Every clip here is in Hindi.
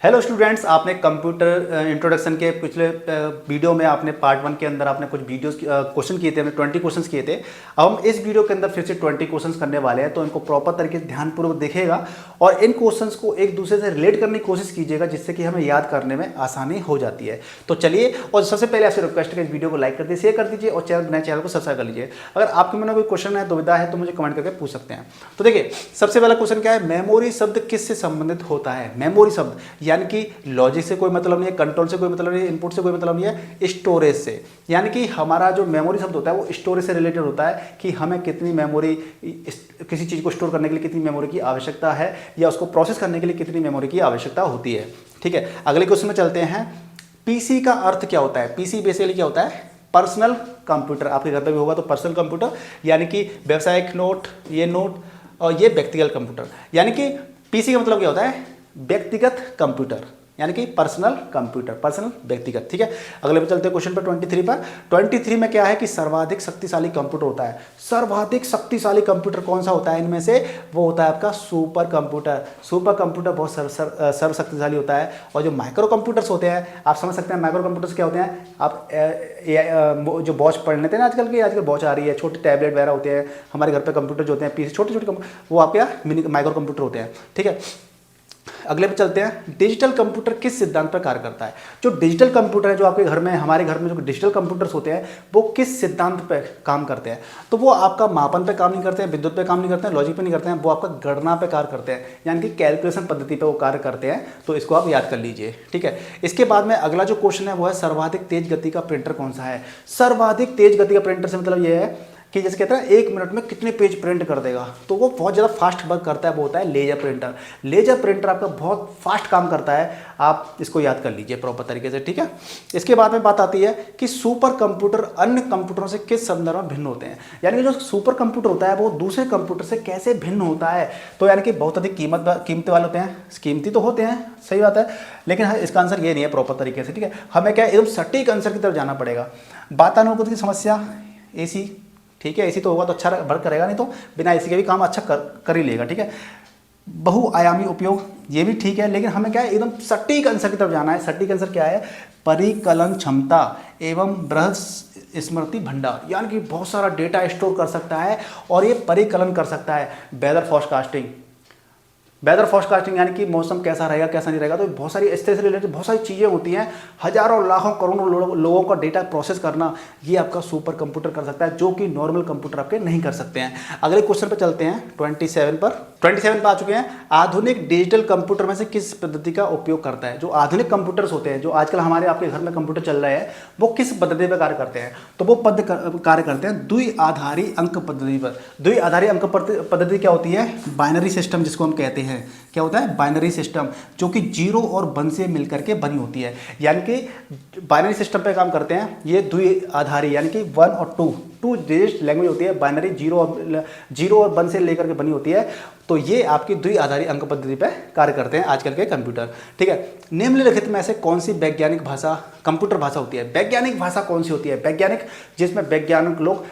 हेलो स्टूडेंट्स, आपने कंप्यूटर इंट्रोडक्शन के पिछले वीडियो में आपने पार्ट 1 के अंदर आपने कुछ वीडियोस क्वेश्चन किए थे, हमने 20 क्वेश्चंस किए थे। अब हम इस वीडियो के अंदर फिर से 20 क्वेश्चंस करने वाले हैं, तो इनको प्रॉपर तरीके से ध्यानपूर्वक देखिएगा और इन क्वेश्चंस को एक दूसरे से रिलेट करने की कोशिश कीजिएगा, जिससे कि हमें याद करने में आसानी हो जाती है। तो चलिए, और सबसे पहले आपसे रिक्वेस्ट है कि इस वीडियो को लाइक कर दीजिए, शेयर कर दीजिए और नए चैनल को सब्सक्राइब कर लीजिए। अगर आपके मन में कोई क्वेश्चन है, दुविधा है, तो मुझे कमेंट करके पूछ सकते हैं। तो देखिए, सबसे पहला क्वेश्चन क्या है, मेमोरी शब्द किससे संबंधित होता है? मेमोरी शब्द यानी कि लॉजिक से कोई मतलब नहीं है, कंट्रोल से कोई मतलब नहीं है, इनपुट से कोई मतलब नहीं है, स्टोरेज से। यानी कि हमारा जो मेमोरी शब्द होता है वो स्टोरेज से रिलेटेड होता है कि हमें कितनी मेमोरी, किसी चीज़ को स्टोर करने के लिए कितनी मेमोरी की आवश्यकता है या उसको प्रोसेस करने के लिए कितनी मेमोरी की आवश्यकता होती है। ठीक है, अगले क्वेश्चन में चलते हैं। पीसी का अर्थ क्या होता है? पीसी बेसिकली क्या होता है? Personal computer. आपके घर पर भी होगा तो पर्सनल कंप्यूटर, यानी कि व्यावसायिक नोट, ये नोट, और ये व्यक्तिगत कंप्यूटर। यानी कि पीसी का मतलब क्या होता है? व्यक्तिगत कंप्यूटर, यानी कि पर्सनल कंप्यूटर, पर्सनल व्यक्तिगत। ठीक है, अगले पे चलते हैं क्वेश्चन पर 23 पर। 23 में क्या है कि सर्वाधिक शक्तिशाली कंप्यूटर होता है। सर्वाधिक शक्तिशाली कंप्यूटर कौन सा होता है इनमें से? वो होता है आपका सुपर कंप्यूटर। सुपर कंप्यूटर बहुत सर्वशक्तिशाली होता है। और जो माइक्रो कंप्यूटर्स होते हैं, आप समझ सकते हैं माइक्रो कंप्यूटर्स क्या होते हैं। आप जो वॉच पढ़ लेते हैं ना आजकल की, आजकल वॉच आ रही है, छोटे टैबलेट वगैरह होते हैं, हमारे घर पर कंप्यूटर जो होते हैं, पीसी, छोटे छोटे वो आपके मिनी माइक्रो कंप्यूटर होते हैं। ठीक है, अगले पे चलते हैं। डिजिटल कंप्यूटर किस सिद्धांत पर कार्य करता है? जो डिजिटल कंप्यूटर है, जो आपके घर में, हमारे घर में जो डिजिटल कंप्यूटर्स होते हैं, वो किस सिद्धांत पे काम करते हैं? तो वो आपका मापन पे काम नहीं करते हैं, विद्युत पे काम नहीं करते हैं, लॉजिक पे नहीं करते हैं, वो आपका गणना पे कार्य करते हैं, यानी कि कैलकुलेशन पद्धति पे वो कार्य करते हैं। तो इसको आप याद कर लीजिए। ठीक है, इसके बाद में अगला जो क्वेश्चन है वो है सर्वाधिक तेज गति का प्रिंटर कौन सा है? सर्वाधिक तेज गति का प्रिंटर से मतलब ये है कि जैसे कहते हैं 1 मिनट में कितने पेज प्रिंट कर देगा, तो वो बहुत ज़्यादा फास्ट वर्क करता है, वो होता है लेजर प्रिंटर। लेजर प्रिंटर आपका बहुत फास्ट काम करता है, आप इसको याद कर लीजिए प्रॉपर तरीके से। ठीक है, इसके बाद में बात आती है कि सुपर कंप्यूटर अन्य कंप्यूटरों से किस संदर्भ में भिन्न होते हैं? यानी कि जो सुपर कंप्यूटर होता है वो दूसरे कंप्यूटर से कैसे भिन्न होता है? तो यानी कि बहुत अधिक कीमत वाले होते हैं, कीमती तो होते हैं, सही बात है, लेकिन इसका आंसर ये नहीं है प्रॉपर तरीके से। ठीक है, हमें क्या एकदम सटीक आंसर की तरफ जाना पड़ेगा। वातानुकूलित की समस्या, एसी, ठीक है, एसी तो होगा तो अच्छा वर्क करेगा, नहीं तो बिना एसी के भी काम अच्छा कर ही लेगा। ठीक है, बहुआयामी उपयोग, ये भी ठीक है, लेकिन हमें क्या है एकदम सटीक आंसर की तरफ जाना है। सटीक आंसर क्या है? परिकलन क्षमता एवं बृहद स्मृति भंडार, यानी कि बहुत सारा डेटा स्टोर कर सकता है और ये परिकलन कर सकता है। वेदर फोरकास्टिंग, वेदर फोरकास्टिंग यानी कि मौसम कैसा रहेगा कैसा नहीं रहेगा, तो बहुत सारी इससे रिलेटेड बहुत सारी चीज़ें होती हैं। हजारों लाखों करोड़ों लोगों का डेटा प्रोसेस करना, ये आपका सुपर कंप्यूटर कर सकता है, जो कि नॉर्मल कंप्यूटर आपके नहीं कर सकते हैं। अगले क्वेश्चन पर चलते हैं 27 पर। 27 पर आ चुके हैं। आधुनिक डिजिटल कंप्यूटर में से किस पद्धति का उपयोग करता है? जो आधुनिक कंप्यूटर्स होते हैं, जो आजकल हमारे आपके घर में कंप्यूटर चल रहे हैं, वो किस पद्धति पर कार्य करते हैं? तो वो कार्य करते हैं द्विआधारी अंक पद्धति पर। द्विआधारी अंक पद्धति क्या होती है? बाइनरी सिस्टम जिसको हम कहते हैं। क्या होता है? बाइनरी सिस्टम, जो कि 0 और 1 से मिलकर के बनी होती है। यानी कि बाइनरी सिस्टम पे काम करते हैं ये द्विआधारी, यानी कि 1 और 2 डिजिट लैंग्वेज होती है। बाइनरी 0 और 1 से लेकर के बनी होती है। तो ये आपकी द्विआधारी अंक पद्धति पे कार्य करते हैं आजकल के कंप्यूटर। ठीक है, निम्नलिखित में से कौन सी वैज्ञानिक भाषा कंप्यूटर भाषा होती है? वैज्ञानिक भाषा कौन सी होती है? वैज्ञानिक, जिसमें वैज्ञानिक लोग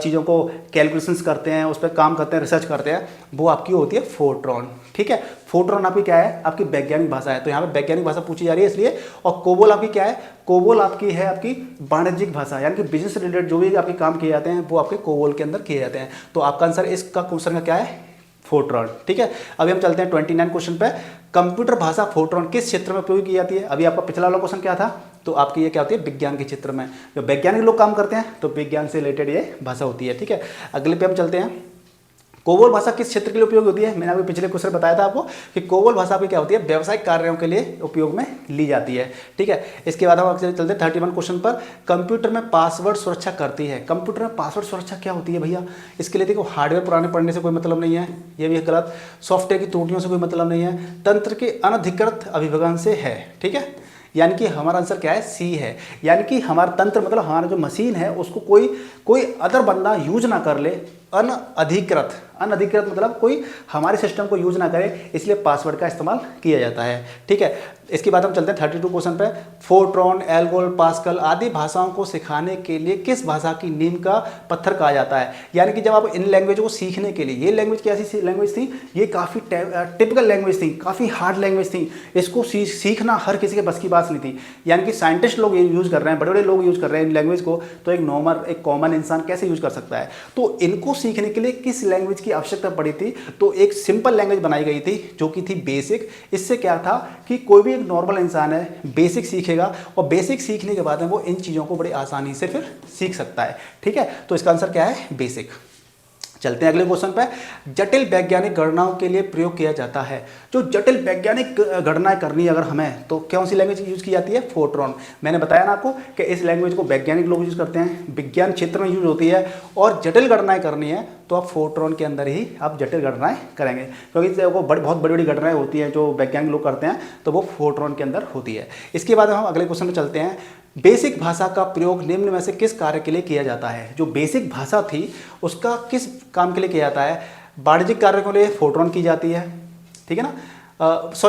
चीज़ों को कैलकुलेशंस करते हैं, उस पर काम करते हैं, रिसर्च करते हैं, वो आपकी होती है फोर्ट्रॉन। ठीक है, फोर्ट्रॉन आपकी क्या है? आपकी वैज्ञानिक भाषा है, तो यहाँ पे वैज्ञानिक भाषा पूछी जा रही है इसलिए। और कोबोल आपकी क्या है? कोबोल आपकी है आपकी वाणिज्यिक भाषा, यानी कि बिजनेस रिलेटेड जो भी आपके काम किए जाते हैं वो आपके कोबोल के अंदर किए जाते हैं। तो आपका आंसर इसका क्वेश्चन का क्या है? फोर्ट्रॉन। ठीक है, अभी हम चलते हैं 29 क्वेश्चन पे। कंप्यूटर भाषा फोर्ट्रॉन किस क्षेत्र में उपयोग की जाती है? अभी आपका पिछला वाला क्वेश्चन क्या था? तो आपकी ये क्या होती है? विज्ञान के क्षेत्र में। जो वैज्ञानिक लोग काम करते हैं तो विज्ञान से रिलेटेड ये भाषा होती है। ठीक है, अगले पे हम चलते हैं। कोबोल भाषा किस क्षेत्र के लिए उपयोग होती है? मैंने अभी पिछले क्वेश्चन बताया था आपको कि कोबोल भाषा आपकी क्या होती है? व्यावसायिक कार्यों के लिए उपयोग में ली जाती है। ठीक है, इसके बाद हम चलते हैं 31 क्वेश्चन पर। कंप्यूटर में पासवर्ड सुरक्षा करती है। कंप्यूटर में पासवर्ड सुरक्षा क्या होती है भैया? इसके लिए देखो, हार्डवेयर पुराने पढ़ने से कोई मतलब नहीं है, ये भी गलत। सॉफ्टवेयर की त्रुटियों से कोई मतलब नहीं है। तंत्र के अनधिकृत अभिभवन से है। ठीक है, यानी कि हमारा आंसर क्या है? सी है। यानी कि हमारा तंत्र मतलब हमारा जो मशीन है उसको कोई अदर बंदा यूज ना कर ले, अनधिकृत मतलब कोई हमारे सिस्टम को यूज ना करे, इसलिए पासवर्ड का इस्तेमाल किया जाता है। ठीक है, इसके बाद हम चलते हैं 32 क्वेश्चन पे। फोर्ट्रॉन, एल्गोल, पास्कल आदि भाषाओं को सिखाने के लिए किस भाषा की नींव का पत्थर कहा जाता है? यानी कि जब आप इन लैंग्वेज को सीखने के लिए, ये लैंग्वेज कैसी लैंग्वेज थी, ये काफ़ी टिपिकल लैंग्वेज थी, काफ़ी हार्ड लैंग्वेज थी, इसको सीखना हर किसी के बस की बात नहीं थी। यानी कि साइंटिस्ट लोग यूज़ कर रहे हैं, बड़े बड़े लोग यूज़ कर रहे हैं इन लैंग्वेज को, तो एक नॉर्मल एक कॉमन इंसान कैसे यूज़ कर सकता है? तो इनको सीखने के लिए किस लैंग्वेज की आवश्यकता पड़ी थी? तो एक सिंपल लैंग्वेज बनाई गई थी जो कि थी बेसिक। इससे क्या था कि कोई भी एक नॉर्मल इंसान है बेसिक सीखेगा और बेसिक सीखने के बाद में वो इन चीज़ों को बड़ी आसानी से फिर सीख सकता है। ठीक है, तो इसका आंसर क्या है? बेसिक। चलते हैं अगले क्वेश्चन पे। जटिल वैज्ञानिक गणनाओं के लिए प्रयोग किया जाता है। जो जटिल वैज्ञानिक गणनाएं करनी है अगर हमें, तो कौन सी लैंग्वेज यूज की जाती है? फोर्ट्रॉन। मैंने बताया ना आपको कि इस लैंग्वेज को वैज्ञानिक लोग यूज करते हैं, विज्ञान क्षेत्र में यूज होती है, और जटिल गणनाएं करनी है तो आप फोर्ट्रॉन के अंदर ही आप जटिल गणनाएं करेंगे, क्योंकि वो बहुत बड़ी बड़ी गणनाएं होती हैं जो वैज्ञानिक लोग करते हैं, तो वो फोर्ट्रॉन के अंदर होती है। इसके बाद हम अगले क्वेश्चन में चलते हैं। बेसिक भाषा का प्रयोग निम्न में से किस कार्य के लिए किया जाता है? जो बेसिक भाषा थी उसका किस काम के लिए किया जाता है? वाणिज्यिक कार्यों के लिए फोर्ट्रॉन की जाती है, ठीक है ना,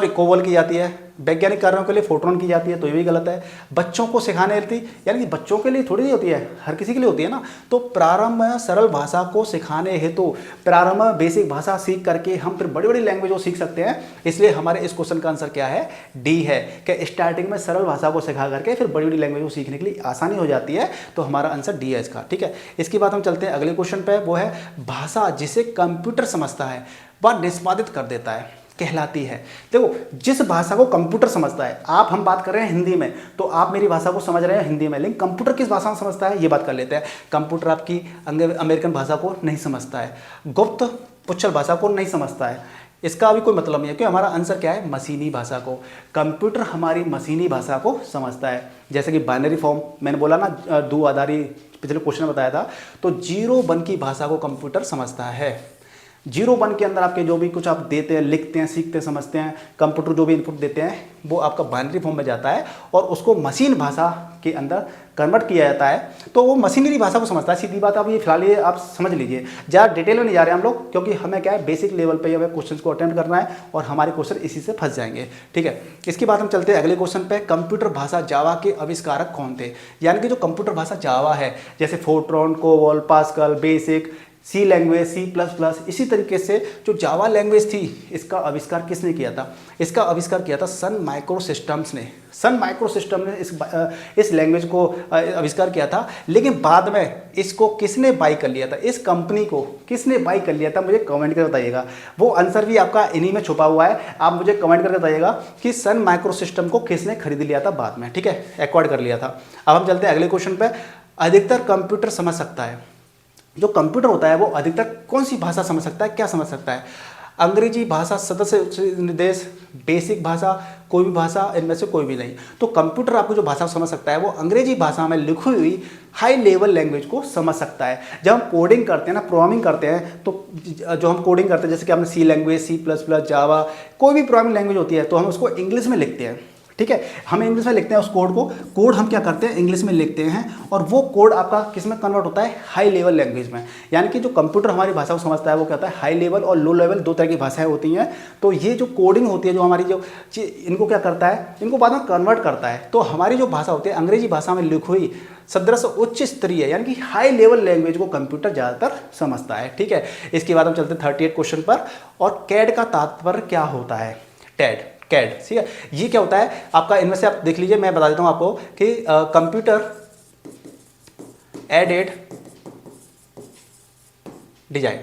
कोबोल की जाती है। वैज्ञानिक कार्यों के लिए फोर्ट्रॉन की जाती है, तो ये भी गलत है। बच्चों को सिखाने थी, यानी कि बच्चों के लिए थोड़ी नहीं होती है, हर किसी के लिए होती है ना। तो प्रारंभ में सरल भाषा को सिखाने हेतु प्रारंभ में बेसिक भाषा सीख करके हम फिर बड़ी बड़ी लैंग्वेज को सीख सकते हैं। इसलिए हमारे इस क्वेश्चन का आंसर क्या है? डी है, कि स्टार्टिंग में सरल भाषा को सिखा करके फिर बड़ी बड़ी लैंग्वेज को सीखने के लिए आसानी हो जाती है। तो हमारा आंसर डी है इसका। ठीक है, इसके बाद हम चलते हैं अगले क्वेश्चन पे। वो है भाषा जिसे कंप्यूटर समझता है वह निष्पादित कर देता है कहलाती है। देखो, जिस भाषा को कंप्यूटर समझता है, हम बात कर रहे हैं हिंदी में, तो आप मेरी भाषा को समझ रहे हैं हिंदी में, लेकिन कंप्यूटर किस भाषा में समझता है ये बात कर लेते हैं। कंप्यूटर आपकी अमेरिकन भाषा को नहीं समझता है, गुप्त पुच्छल भाषा को नहीं समझता है। इसका अभी कोई मतलब नहीं है, क्योंकि हमारा आंसर क्या है? मशीनी भाषा को। कंप्यूटर हमारी मशीनी भाषा को समझता है। जैसे कि बाइनरी फॉर्म मैंने बोला ना, दो आधारी पिछले क्वेश्चन में बताया था, तो 0-1 की भाषा को कंप्यूटर समझता है। 0-1 के अंदर आपके जो भी कुछ आप देते हैं, लिखते हैं, सीखते हैं, समझते हैं, कंप्यूटर जो भी इनपुट देते हैं वो आपका बाइनरी फॉर्म में जाता है और उसको मशीन भाषा के अंदर कन्वर्ट किया जाता है, तो वो मशीनरी भाषा को समझता है। सीधी बात, आप ये फिलहाल ये आप समझ लीजिए, ज़्यादा डिटेल में नहीं जा रहे हम लोग, क्योंकि हमें क्या है, बेसिक लेवल पे हमें क्वेश्चन को अटेम्प्ट करना है और हमारे क्वेश्चन इसी से फंस जाएंगे। ठीक है, इसके बाद हम चलते हैं अगले क्वेश्चन पे। कंप्यूटर भाषा जावा के आविष्कारक कौन थे? यानी कि जो कंप्यूटर भाषा जावा है, जैसे फोर्ट्रॉन, कोबोल, पास्कल, बेसिक, सी लैंग्वेज, C++, इसी तरीके से जो जावा लैंग्वेज थी, इसका आविष्कार किसने किया था? इसका आविष्कार किया था सन माइक्रो सिस्टम्स ने। सन माइक्रो सिस्टम ने इस लैंग्वेज को आविष्कार किया था, लेकिन बाद में इसको किसने बाई कर लिया था? इस कंपनी को किसने बाई कर लिया था? मुझे कमेंट करके बताइएगा। वो आंसर भी आपका इन्हीं में छुपा हुआ है, आप मुझे कमेंट करके बताइएगा कि सन माइक्रो सिस्टम को किसने खरीद लिया था बाद में। ठीक है, एक्वायर्ड कर लिया था। अब हम चलते हैं अगले क्वेश्चन पे। अधिकतर कंप्यूटर समझ सकता है, जो कंप्यूटर होता है वो अधिकतर कौन सी भाषा समझ सकता है? क्या समझ सकता है? अंग्रेजी भाषा, सदस्य निर्देश, बेसिक भाषा, कोई भी भाषा, इनमें से कोई भी नहीं। तो कंप्यूटर आपको जो भाषा समझ सकता है वो अंग्रेजी भाषा में लिखी हुई हाई लेवल लैंग्वेज को समझ सकता है। जब हम कोडिंग करते हैं ना, प्रोग्रामिंग करते हैं, तो जो हम कोडिंग करते हैं, जैसे कि हमने सी लैंग्वेज, C++, जावा, कोई भी प्रोग्रामिंग लैंग्वेज होती है, तो हम उसको इंग्लिश में लिखते हैं। ठीक है, हम इंग्लिश में लिखते हैं उस कोड हम क्या करते हैं? इंग्लिश में लिखते हैं, और वो कोड आपका किस में कन्वर्ट होता है? हाई लेवल लैंग्वेज में। यानी कि जो कंप्यूटर हमारी भाषा को समझता है वो क्या होता है? हाई लेवल और लो लेवल, दो तरह की भाषाएं होती हैं। तो ये जो कोडिंग होती है, जो हमारी जो इनको क्या करता है? इनको बाद में कन्वर्ट करता है। तो हमारी जो भाषा होती है, अंग्रेजी भाषा में लिखी हुई सदृश उच्च स्तरीय, यानी कि हाई लेवल लैंग्वेज को कंप्यूटर ज़्यादातर समझता है। ठीक है, इसके बाद हम चलते हैं 38 क्वेश्चन पर। और कैड का तात्पर्य क्या होता है? कैड, ठीक है, ये क्या होता है आपका? इनमें से आप देख लीजिए, मैं बता देता हूं आपको कि कंप्यूटर एडेड डिजाइन।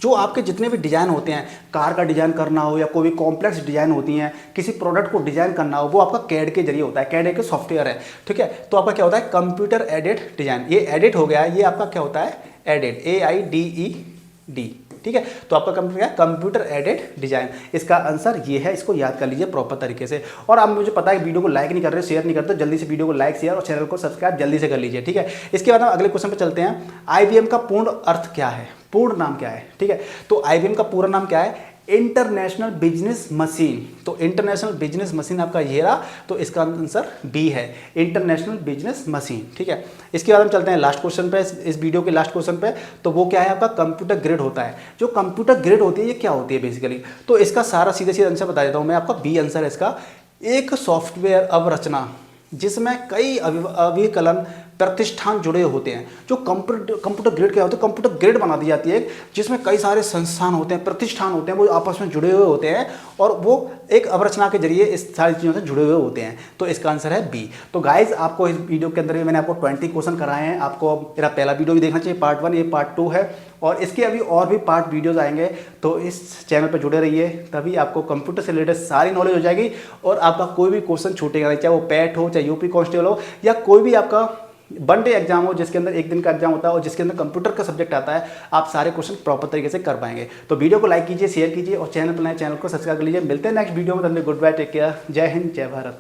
जो आपके जितने भी डिजाइन होते हैं, कार का डिजाइन करना हो या कोई भी कॉम्प्लेक्स डिजाइन होती हैं, किसी प्रोडक्ट को डिजाइन करना हो, वो आपका कैड के जरिए होता है। कैड एक सॉफ्टवेयर है, ठीक है। तो आपका क्या होता है? Computer aided design. ये एडिट हो गया, ये आपका क्या होता है? एडेड, AIDED, ठीक है। तो आपका कंप्यूटर क्या है? Computer aided design. इसका आंसर ये है, इसको याद कर लीजिए प्रॉपर तरीके से। और आप मुझे पता है वीडियो को लाइक नहीं कर रहे, शेयर नहीं करते, जल्दी से वीडियो को लाइक, शेयर और चैनल को सब्सक्राइब जल्दी से कर लीजिए, ठीक है। इसके बाद हम अगले क्वेश्चन पे चलते हैं। IBM का पूर्ण अर्थ क्या है? पूर्ण नाम क्या है? ठीक है, तो IBM का पूरा नाम क्या है? International business machine. तो इंटरनेशनल बिजनेस मशीन आपका ये रहा, तो इसका आंसर बी है, इंटरनेशनल बिजनेस मशीन। ठीक है, इसके बाद हम चलते हैं लास्ट क्वेश्चन पे, इस वीडियो के लास्ट क्वेश्चन पे। तो वो क्या है आपका कंप्यूटर ग्रिड होता है। जो कंप्यूटर ग्रिड होती है ये क्या होती है बेसिकली, तो इसका सारा सीधे सीधे आंसर बता देता हूँ मैं आपका, बी आंसर है इसका। एक सॉफ्टवेयर अवरचना जिसमें कई अभिकलन प्रतिष्ठान जुड़े होते हैं। जो कंप्यूटर ग्रिड क्या होता है, कंप्यूटर ग्रिड बना दी जाती है जिसमें कई सारे संस्थान होते हैं, प्रतिष्ठान होते हैं, वो आपस में जुड़े हुए होते हैं और वो एक अवरचना के जरिए इस सारी चीज़ों से जुड़े हुए होते हैं। तो इसका आंसर है बी। तो गाइज आपको इस वीडियो के अंदर भी मैंने आपको 20 क्वेश्चन कराए हैं। आपको मेरा पहला वीडियो भी देखना चाहिए, पार्ट 1, ये पार्ट 2 है और इसके अभी और भी पार्ट वीडियोस आएंगे। तो इस चैनल पर जुड़े रहिए, तभी आपको कंप्यूटर से रिलेटेड सारी नॉलेज हो जाएगी और आपका कोई भी क्वेश्चन छूटेगा नहीं, चाहे वो पैट हो, चाहे यूपी कांस्टेबल हो, या कोई भी आपका वन डे एग्जाम हो जिसके अंदर एक दिन का एग्जाम होता है और जिसके अंदर कंप्यूटर का सब्जेक्ट आता है, आप सारे क्वेश्चन प्रॉपर तरीके से कर पाएंगे। तो वीडियो को लाइक कीजिए, शेयर कीजिए और चैनल पर नए चैनल को सब्सक्राइब कर लीजिए। मिलते हैं नेक्स्ट वीडियो में, तब तक गुड बाय, टेक केयर, जय हिंद, जय भारत।